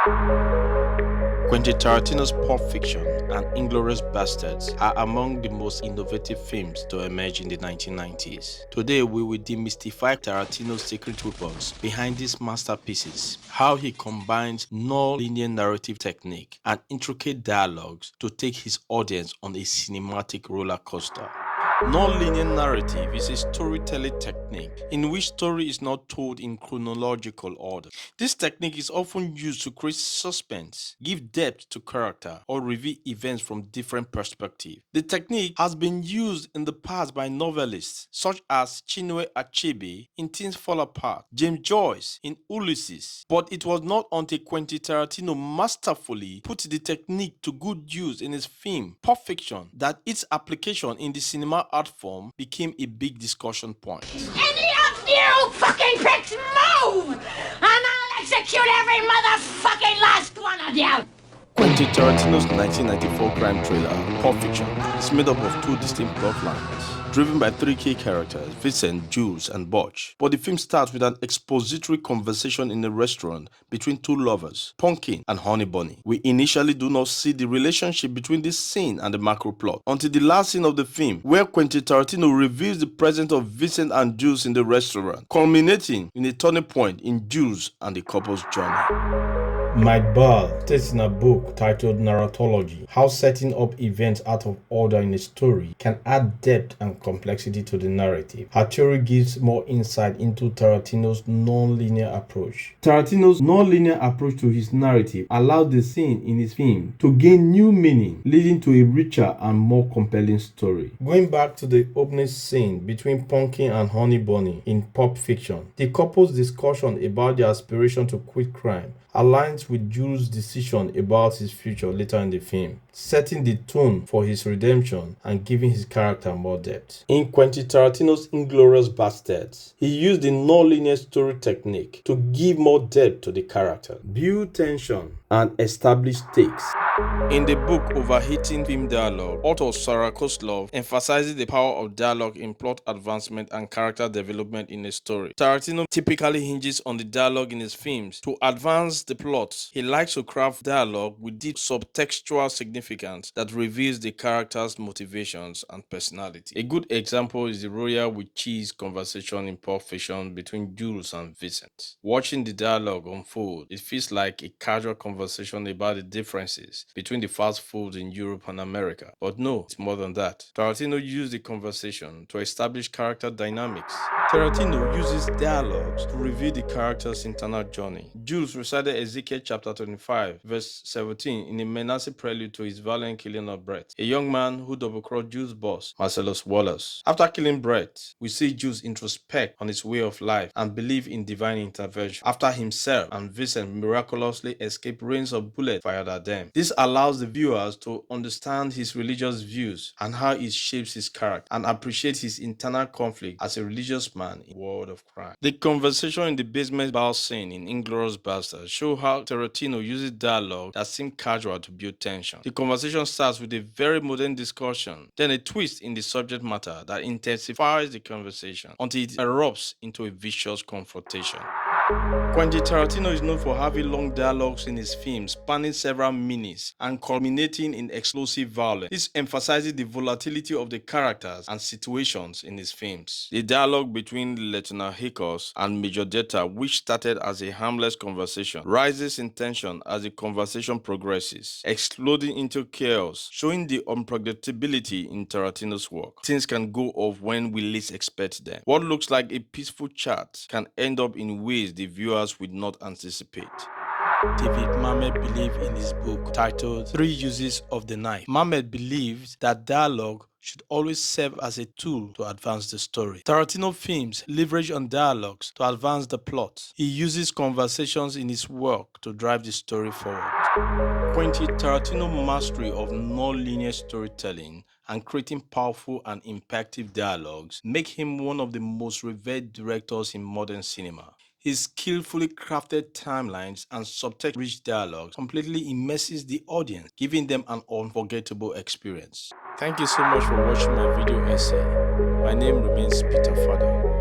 Quentin Tarantino's Pulp Fiction and Inglourious Basterds are among the most innovative films to emerge in the 1990s. Today, we will demystify Tarantino's secret weapons behind these masterpieces, how he combines non-linear narrative technique and intricate dialogues to take his audience on a cinematic roller coaster. Non-linear narrative is a storytelling technique in which story is not told in chronological order. This technique is often used to create suspense, give depth to character, or reveal events from different perspectives. The technique has been used in the past by novelists such as Chinua Achebe in Things Fall Apart, James Joyce in Ulysses, but it was not until Quentin Tarantino masterfully put the technique to good use in his film Pulp Fiction that its application in the cinema art form became a big discussion point. Any of you fucking pricks move! And I'll execute every motherfucking last one of you! Quentin Tarantino's 1994 crime thriller, Pulp Fiction, is made up of two distinct plot lines, driven by three key characters, Vincent, Jules, and Butch. But the film starts with an expository conversation in a restaurant between two lovers, Pumpkin and Honey Bunny. We initially do not see the relationship between this scene and the macro plot until the last scene of the film, where Quentin Tarantino reveals the presence of Vincent and Jules in the restaurant, culminating in a turning point in Jules and the couple's journey. Mike Ball states in a book titled Narratology how setting up events out of order in a story can add depth and complexity to the narrative. Her theory gives more insight into Tarantino's non-linear approach. Tarantino's non-linear approach to his narrative allowed the scene in his film to gain new meaning, leading to a richer and more compelling story. Going back to the opening scene between Pumpkin and Honey Bunny in Pulp Fiction, the couple's discussion about their aspiration to quit crime aligns with Jules' decision about his future later in the film, setting the tone for his redemption and giving his character more depth. In Quentin Tarantino's Inglourious Basterds, he used the non-linear story technique to give more depth to the character, build tension, and establish stakes. In the book Overheating Film Dialogue, author Sarah Koslov emphasizes the power of dialogue in plot advancement and character development in a story. Tarantino typically hinges on the dialogue in his films to advance the plot. He likes to craft dialogue with deep subtextual significance that reveals the character's motivations and personality. A good example is the royal with cheese conversation in Pulp Fiction between Jules and Vincent. Watching the dialogue unfold, it feels like a casual conversation about the differences between the fast foods in Europe and America. But no, it's more than that. Tarantino used the conversation to establish character dynamics. Tarantino uses dialogues to reveal the character's internal journey. Jules recited Ezekiel chapter 25, verse 17 in a menacing prelude to his violent killing of Brett, a young man who double-crossed Jules' boss, Marcellus Wallace. After killing Brett, we see Jules introspect on his way of life and believe in divine intervention after himself and Vincent miraculously escape rains of bullets fired at them. This allows the viewers to understand his religious views and how it shapes his character and appreciate his internal conflict as a religious man in a world of crime. The conversation in the basement bar scene in Inglourious Basterds show how Tarantino uses dialogue that seems casual to build tension. The conversation starts with a very modern discussion, then a twist in the subject matter that intensifies the conversation until it erupts into a vicious confrontation. Quentin Tarantino is known for having long dialogues in his films spanning several minutes and culminating in explosive violence. This emphasizes the volatility of the characters and situations in his films. The dialogue between Lieutenant Hickox and Major Data, which started as a harmless conversation, rises in tension as the conversation progresses, exploding into chaos, showing the unpredictability in Tarantino's work. Things can go off when we least expect them. What looks like a peaceful chat can end up in ways the viewers would not anticipate. David Mamet believed in his book titled Three Uses of the Knife. Mamet believes that dialogue should always serve as a tool to advance the story. Tarantino films leverage on dialogues to advance the plot. He uses conversations in his work to drive the story forward. Quentin Tarantino's mastery of non-linear storytelling and creating powerful and impactful dialogues make him one of the most revered directors in modern cinema. His skillfully crafted timelines and subtext-rich dialogues completely immerses the audience, giving them an unforgettable experience. Thank you so much for watching my video essay. My name remains Peter Fada.